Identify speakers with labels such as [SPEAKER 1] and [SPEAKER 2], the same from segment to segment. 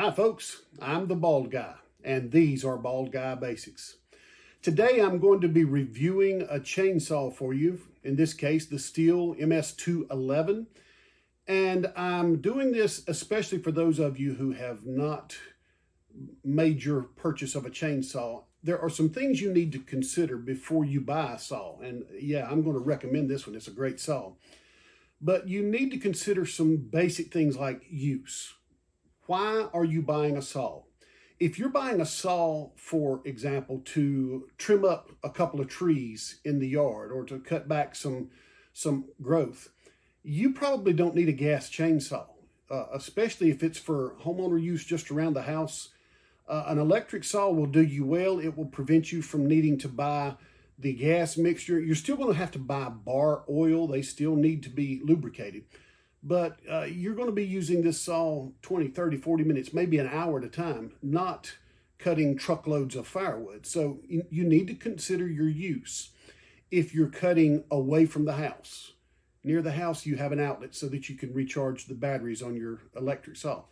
[SPEAKER 1] Hi folks, I'm the Bald Guy, and these are Bald Guy Basics. Today I'm going to be reviewing a chainsaw for you, in this case the Stihl ms211, and I'm doing this especially for those of you who have not made your purchase of a chainsaw. There are some things you need to consider before you buy a saw, and yeah, I'm going to recommend this one. It's a great saw. But you need to consider some basic things like use. Why are you buying a saw? If you're buying a saw, for example, to trim up a couple of trees in the yard or to cut back some growth, you probably don't need a gas chainsaw, especially if it's for homeowner use just around the house. An electric saw will do you well. It will prevent you from needing to buy the gas mixture. You're still going to have to buy bar oil. They still need to be lubricated. But you're going to be using this saw 20, 30, 40 minutes, maybe an hour at a time, not cutting truckloads of firewood. So you need to consider your use. If you're cutting away from the house, near the house, you have an outlet so that you can recharge the batteries on your electric saw.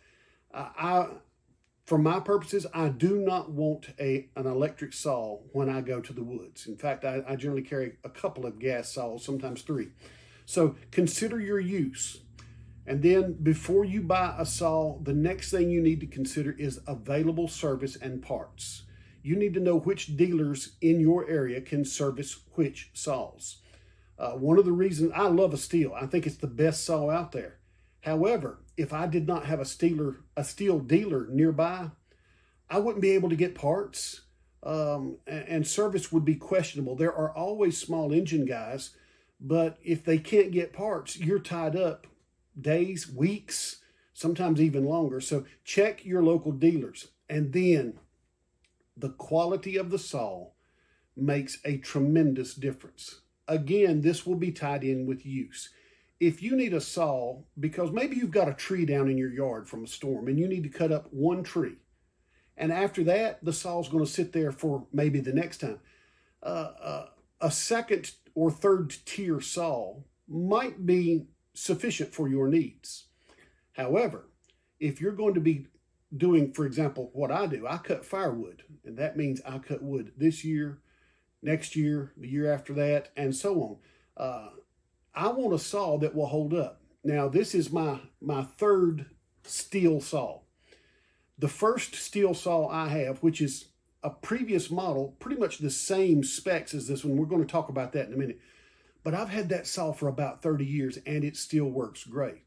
[SPEAKER 1] For my purposes, I do not want an electric saw when I go to the woods. In fact, I generally carry a couple of gas saws, sometimes three. So consider your use. And then before you buy a saw, the next thing you need to consider is available service and parts. You need to know which dealers in your area can service which saws. One of the reasons I love a Stihl, I think it's the best saw out there. However, if I did not have a Stihl dealer nearby, I wouldn't be able to get parts, and service would be questionable. There are always small engine guys, but if they can't get parts, you're tied up days, weeks, sometimes even longer. So check your local dealers. And then the quality of the saw makes a tremendous difference. Again, this will be tied in with use. If you need a saw, because maybe you've got a tree down in your yard from a storm and you need to cut up one tree, and after that, the saw's going to sit there for maybe the next time. A second or third tier saw might be sufficient for your needs. However, if you're going to be doing, for example, what I do, I cut firewood, and that means I cut wood this year, next year, the year after that, and so on. I want a saw that will hold up. Now, this is my third Stihl saw. The first Stihl saw I have, which is a previous model, pretty much the same specs as this one. We're going to talk about that in a minute. But I've had that saw for about 30 years, and it still works great.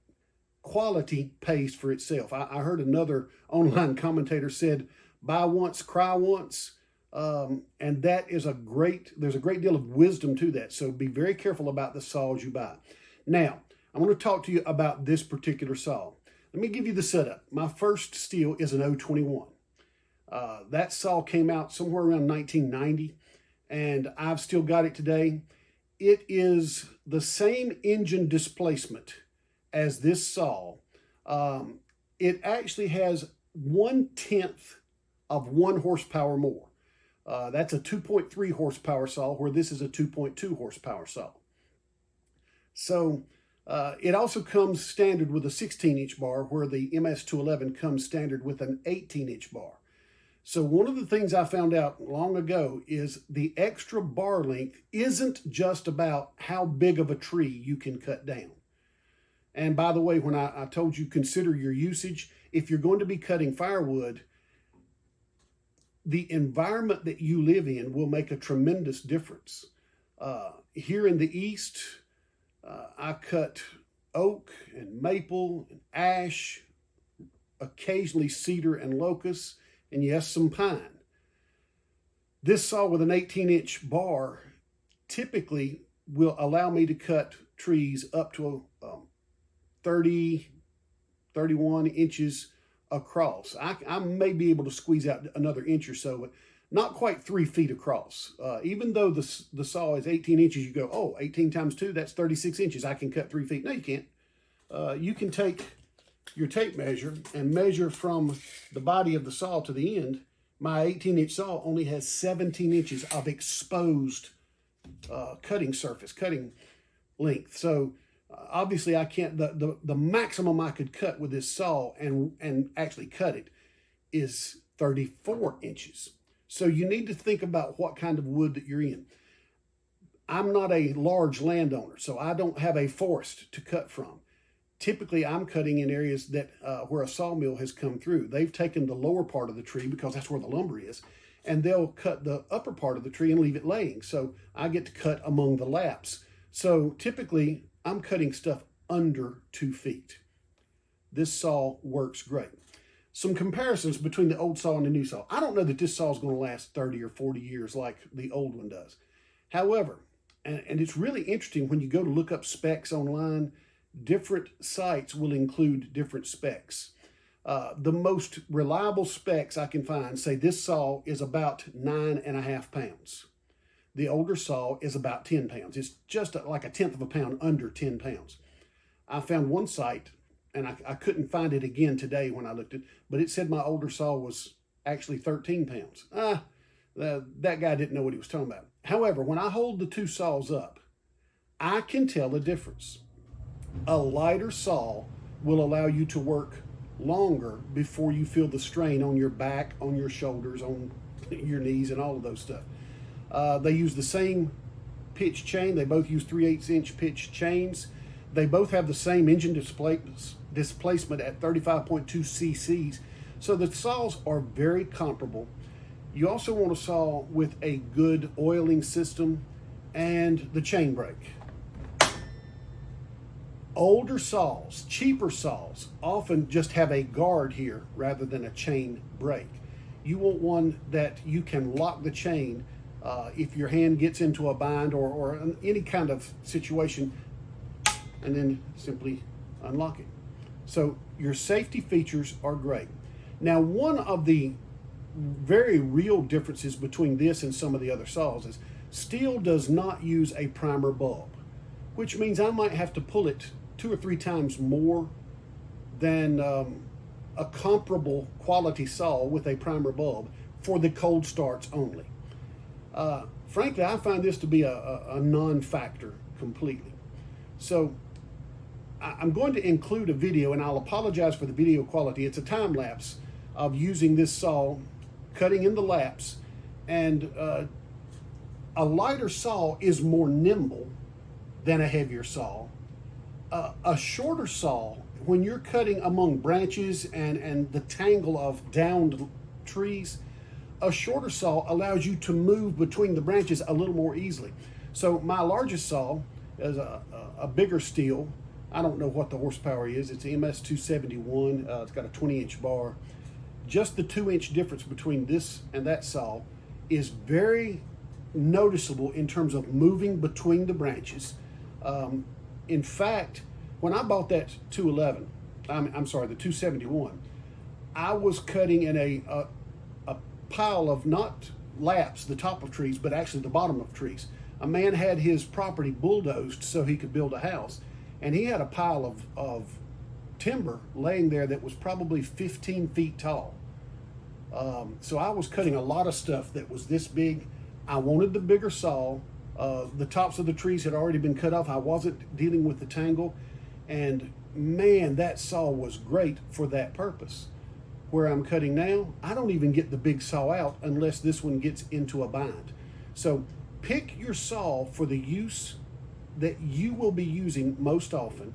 [SPEAKER 1] Quality pays for itself. I heard another online commentator said, buy once, cry once. And that is there's a great deal of wisdom to that. So be very careful about the saws you buy. Now, I want to talk to you about this particular saw. Let me give you the setup. My first Stihl is an 021. That saw came out somewhere around 1990, and I've still got it today. It is the same engine displacement as this saw. It actually has 1/10 of 1 horsepower more. That's a 2.3 horsepower saw, where this is a 2.2 horsepower saw. So it also comes standard with a 16-inch bar, where the ms211 comes standard with an 18-inch bar. So one of the things I found out long ago is the extra bar length isn't just about how big of a tree you can cut down. And by the way, when I told you consider your usage, if you're going to be cutting firewood, the environment that you live in will make a tremendous difference. Here in the East, I cut oak and maple and ash, occasionally cedar and locust, and yes, some pine. This saw with an 18-inch bar typically will allow me to cut trees up to 30, 31 inches across. I may be able to squeeze out another inch or so, but not quite 3 feet across. Even though the saw is 18 inches, you go, oh, 18 times 2, that's 36 inches. I can cut 3 feet. No, you can't. You can take your tape measure and measure from the body of the saw to the end. My 18-inch saw only has 17 inches of exposed cutting surface, cutting length. So obviously I can't, the maximum I could cut with this saw and actually cut it is 34 inches. So you need to think about what kind of wood that you're in. I'm not a large landowner, so I don't have a forest to cut from. Typically, I'm cutting in areas that where a sawmill has come through. They've taken the lower part of the tree because that's where the lumber is, and they'll cut the upper part of the tree and leave it laying. So I get to cut among the laps. So typically, I'm cutting stuff under 2 feet. This saw works great. Some comparisons between the old saw and the new saw. I don't know that this saw is going to last 30 or 40 years like the old one does. However, and it's really interesting when you go to look up specs online, different sites will include different specs. The most reliable specs I can find say this saw is about 9.5 pounds. The older saw is about 10 pounds. It's just like a tenth of a pound under 10 pounds. I found one site, and I couldn't find it again today when I looked at it, but it said my older saw was actually 13 pounds. That guy didn't know what he was talking about. However, when I hold the two saws up, I can tell the difference. A lighter saw will allow you to work longer before you feel the strain on your back, on your shoulders, on your knees, and all of those stuff. They use the same pitch chain. They both use 3/8 inch pitch chains. They both have the same engine displacement at 35.2 cc's. So the saws are very comparable. You also want a saw with a good oiling system and the chain brake. Older saws, cheaper saws, often just have a guard here rather than a chain brake. You want one that you can lock the chain if your hand gets into a bind or any kind of situation, and then simply unlock it. So your safety features are great. Now, one of the very real differences between this and some of the other saws is Stihl does not use a primer bulb, which means I might have to pull it 2 or 3 times more than a comparable quality saw with a primer bulb for the cold starts only. Frankly, I find this to be a non-factor completely. So I'm going to include a video, and I'll apologize for the video quality. It's a time lapse of using this saw, cutting in the laps, and a lighter saw is more nimble than a heavier saw. A shorter saw, when you're cutting among branches and the tangle of downed trees, a shorter saw allows you to move between the branches a little more easily. So my largest saw is a bigger Stihl. I don't know what the horsepower is. It's ms211. It's got a 20-inch bar. Just the 2-inch difference between this and that saw is very noticeable in terms of moving between the branches. In fact, when I bought that 211, I'm sorry, the 271, I was cutting in a pile of not laps, the top of trees, but actually the bottom of trees. A man had his property bulldozed so he could build a house, and he had a pile of timber laying there that was probably 15 feet tall. So I was cutting a lot of stuff that was this big. I wanted the bigger saw. The tops of the trees had already been cut off. I wasn't dealing with the tangle, and man, that saw was great for that purpose. Where I'm cutting now, I don't even get the big saw out unless this one gets into a bind. So pick your saw for the use that you will be using most often.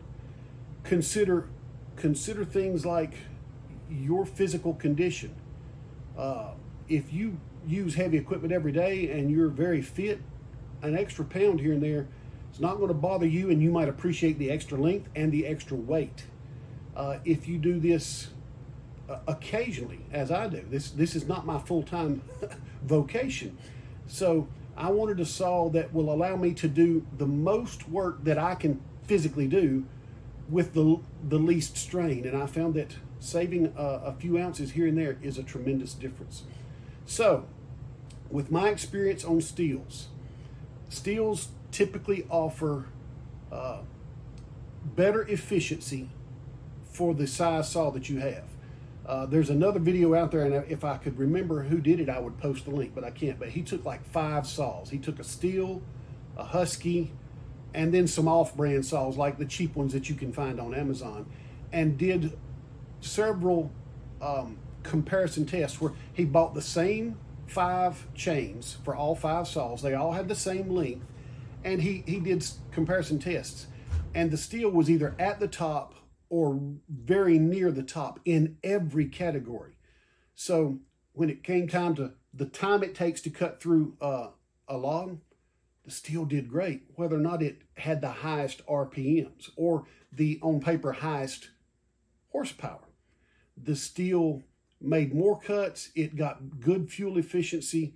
[SPEAKER 1] Consider things like your physical condition. If you use heavy equipment every day and you're very fit, an extra pound here and there is not going to bother you, and you might appreciate the extra length and the extra weight. If you do this occasionally, as I do, this is not my full-time vocation. So I wanted a saw that will allow me to do the most work that I can physically do with the least strain. And I found that saving a few ounces here and there is a tremendous difference. So with my experience on Stihls typically offer better efficiency for the size saw that you have. There's another video out there, and if I could remember who did it, I would post the link, but I can't. But he took like 5 saws. He took a Stihl, a Husky, and then some off-brand saws like the cheap ones that you can find on Amazon, and did several comparison tests where he bought the same 5 chains for all 5 saws. They all had the same length, and he did comparison tests. And the Stihl was either at the top or very near the top in every category. So when it came time to the time it takes to cut through a log, the Stihl did great, whether or not it had the highest RPMs or the, on paper, highest horsepower. The Stihl made more cuts. It got good fuel efficiency.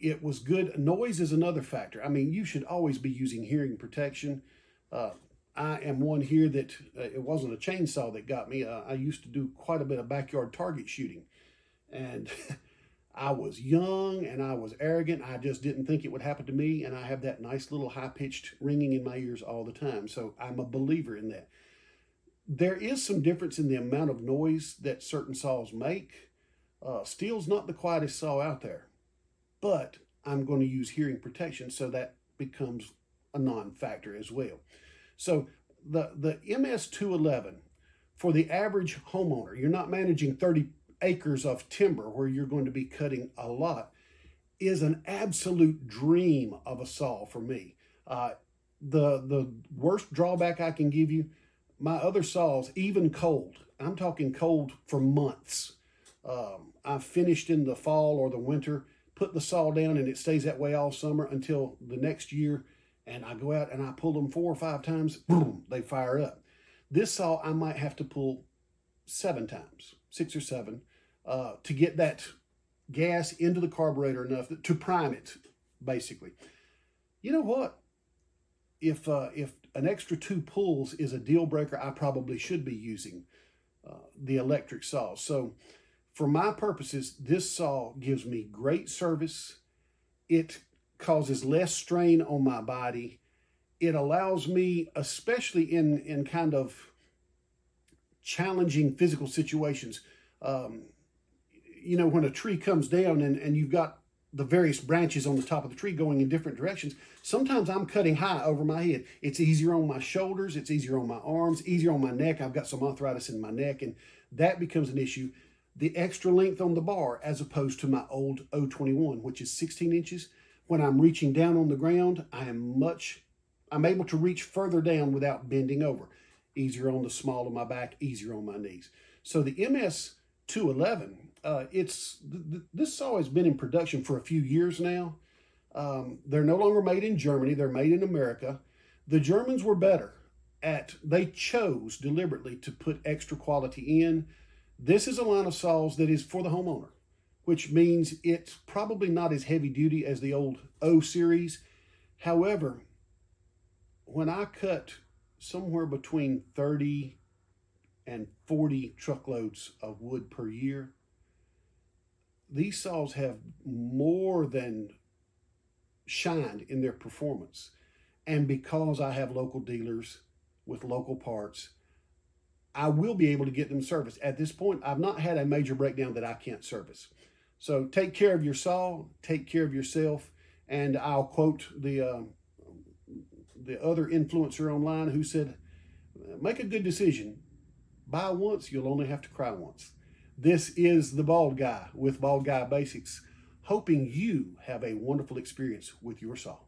[SPEAKER 1] It was good. Noise is another factor. I mean, you should always be using hearing protection. I am one here that it wasn't a chainsaw that got me. I used to do quite a bit of backyard target shooting, and I was young and I was arrogant. I just didn't think it would happen to me, and I have that nice little high-pitched ringing in my ears all the time. So I'm a believer in that. There is some difference in the amount of noise that certain saws make. Stihl's not the quietest saw out there, but I'm going to use hearing protection, so that becomes a non-factor as well. So the ms211, for the average homeowner, you're not managing 30 acres of timber where you're going to be cutting a lot, is an absolute dream of a saw for me. The worst drawback I can give you, my other saws, even cold, I'm talking cold for months. I've finished in the fall or the winter, put the saw down, and it stays that way all summer until the next year. And I go out and I pull them 4 or 5 times, boom, they fire up. This saw I might have to pull 7 times, 6 or 7, to get that gas into the carburetor enough to prime it, basically. You know what? If an extra 2 pulls is a deal breaker, I probably should be using the electric saw. So for my purposes, this saw gives me great service. It causes less strain on my body. It allows me, especially in kind of challenging physical situations, you know, when a tree comes down and you've got the various branches on the top of the tree going in different directions, sometimes I'm cutting high over my head. It's easier on my shoulders, it's easier on my arms, easier on my neck. I've got some arthritis in my neck, and that becomes an issue. The extra length on the bar, as opposed to my old 021, which is 16 inches, when I'm reaching down on the ground, I'm able to reach further down without bending over. Easier on the small of my back, easier on my knees. So the ms211, this saw has been in production for a few years now. They're no longer made in Germany, they're made in America. The Germans were better they chose deliberately to put extra quality in. This is a line of saws that is for the homeowner, which means it's probably not as heavy duty as the old O series. However, when I cut somewhere between 30 and 40 truckloads of wood per year, these saws have more than shined in their performance. And because I have local dealers with local parts, I will be able to get them serviced. At this point, I've not had a major breakdown that I can't service. So take care of your saw, take care of yourself, and I'll quote the other influencer online who said, make a good decision. Buy once, you'll only have to cry once. This is the Bald Guy with Bald Guy Basics, hoping you have a wonderful experience with your saw.